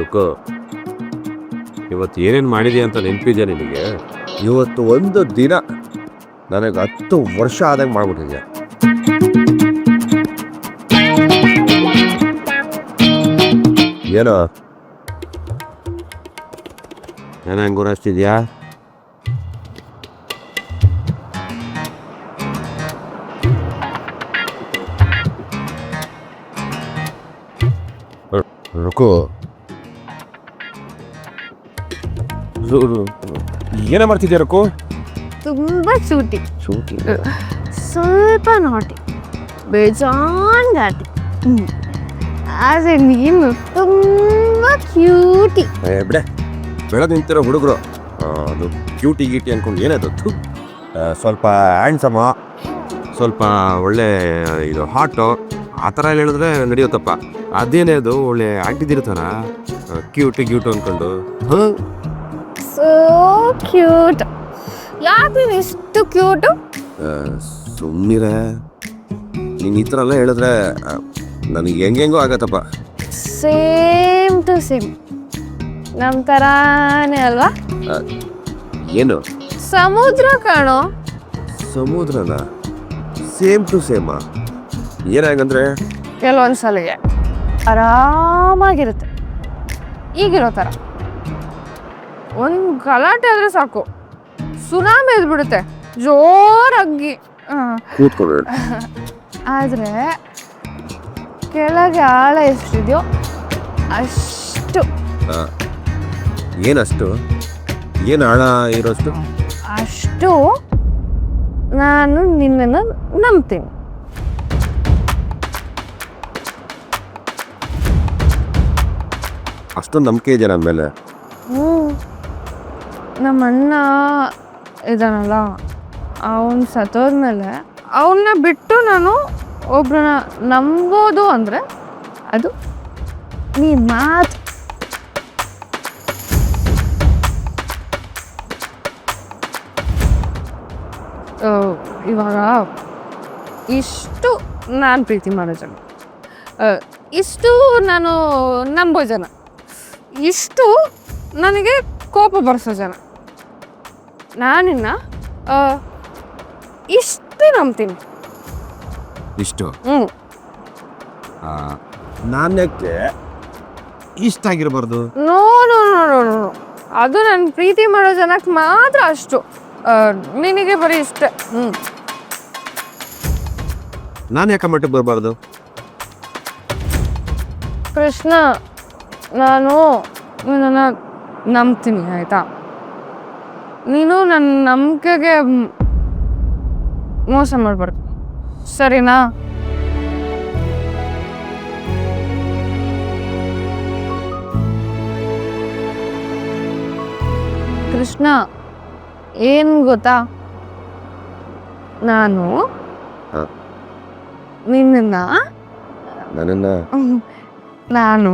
ರುಕು, ಇವತ್ತು ಏನೇನು ಮಾಡಿದೆಯಾ ಅಂತ ನೆನಪಿದೆಯಾ ನಿನಗೆ? ಇವತ್ತು ಒಂದು ದಿನ ನನಗೆ 10 ವರ್ಷ ಆದಂಗೆ ಮಾಡ್ಬಿಟ್ಟಿದ್ಯಾ. ಏನೋ ನಾನು ಹಂಗೆ ಗುರಾಯಿಸ್ತಿದ್ಯಾ? ರುಕು, ಏನೇ ಮಾಡ್ತಿದ್ಯಾ ರುಕು? ತುಂಬ ಚೂಟಿ, ಶೂಟಿಂಗ್ ಸ್ವಲ್ಪ ನಾಟಿ, ಬೇಜಾನ್ ಘಾಟಿ. ಆದರೆ ನೀನು ತುಂಬ ಕ್ಯೂಟಿ. ಬಿಡೆ, ಬೆಳೆದು ನಿಂತಿರೋ ಹುಡುಗರು ಅದು ಕ್ಯೂಟಿ ಗೀಟಿ ಅಂದ್ಕೊಂಡು ಏನದು? ಸ್ವಲ್ಪ ಹ್ಯಾಂಡ್ಸಮ, ಸ್ವಲ್ಪ ಒಳ್ಳೆ ಇದು ಹಾಟು ಆ ಥರ ಎಲ್ಲ ಹೇಳಿದ್ರೆ ನಡೆಯುತ್ತಪ್ಪ. ಅದೇನೇ ಅದು ಒಳ್ಳೆ ಆಗಿದ್ದಿರ್ತಾರ ಕ್ಯೂಟು ಕ್ಯೂಟು ಅಂದ್ಕೊಂಡು. ಹಾಂ, ಸೋ ಕ್ಯೂಟ್. ಯಾಕೆ ನೀನು ಇಷ್ಟು ಕ್ಯೂಟು? ಸುಮ್ಮನಿರೆ, ನೀನು ಈ ಥರ ಎಲ್ಲ ಹೇಳಿದ್ರೆ ನನಗೆ ಹೆಂಗೆಂಗೋ ಆಗತ್ತಪ್ಪ. ಸೇಮ್ ಟು ಸೇಮ್ ನಮ್ಮ ಥರಾನೇ ಅಲ್ವಾ? ಏನು ಸಮುದ್ರ ಕಾಣೋ. ಸಮುದ್ರನ ಸೇಮ್ ಟು ಸೇಮಾ? ಏನಾಗಂದ್ರೆ ಕೆಲವೊಂದು ಸಲಿಗೆ ಆರಾಮಾಗಿರುತ್ತೆ, ಈಗಿರೋ ಥರ. ಒಂದು ಗಲಾಟೆ ಆದರೆ ಸಾಕು, ಸುನಾಮಿ ಎದ್ಬಿಡುತ್ತೆ ಜೋರಾಗಿ. ಕೂತ್ಕೊಬೇಡ. ಆದರೆ ಕೆಳಗೆ ಆಳ ಎಷ್ಟಿದೆಯೋ ಅಷ್ಟು ಏನಷ್ಟು? ಏನು ಆಳ ಇರೋಷ್ಟು? ಅಷ್ಟು ನಾನು ನಿನ್ನನ್ನು ನಂಬ್ತೀನಿ. ಅಷ್ಟೊಂದು ನಂಬಿಕೆ ಇದೆ ನನ್ನ ಮೇಲೆ? ನಮ್ಮ ಅಣ್ಣ ಇದಾನಲ್ಲ, ಅವನು ಸತ್ತೋದ್ಮೇಲೆ ಅವನ್ನ ಬಿಟ್ಟು ನಾನು ಒಬ್ರನ್ನ ನಂಬೋದು ಅಂದರೆ ಅದು ನೀ ಮಾತು. ಇವಾಗ ಇಷ್ಟು ನಾನು ಪ್ರೀತಿ ಮಾಡೋ ಜನ, ಇಷ್ಟು ನಾನು ನಂಬೋ ಜನ, ಇಷ್ಟು ನನಗೆ ಕೋಪ ಬರೆಸೋ ಜನ, ನಾನಿನ್ನ ಇಷ್ಟು ನಂಬ್ತೀನಿ. ಇಷ್ಟು? ಹ್ಞೂ. ನಾನ್ಯಾಕೆ ಇಷ್ಟ ಆಗಿರಬಾರ್ದು? No no no no no, ಅದು ನನ್ನ ಪ್ರೀತಿ ಮಾಡೋ ಜನಕ್ಕೆ ಮಾತ್ರ ಅಷ್ಟು. ನಿನಗೆ ಬರೀ ಇಷ್ಟ. ನಾನು ಯಾಕೆ ಮಟ್ಟಿಗೆ ಬರಬಾರ್ದು? ಕೃಷ್ಣ, ನಾನು ನಿನ್ನನ್ನು ನಂಬ್ತೀನಿ, ಆಯಿತಾ? ನೀನು ನನ್ನ ನಂಬಿಕೆಗೆ ಮೋಸ ಮಾಡಬಾರ್ದು, ಸರಿನಾ? ಕೃಷ್ಣ, ಏನು ಗೊತ್ತಾ, ನಾನು ನನ್ನನ್ನು ನಾನು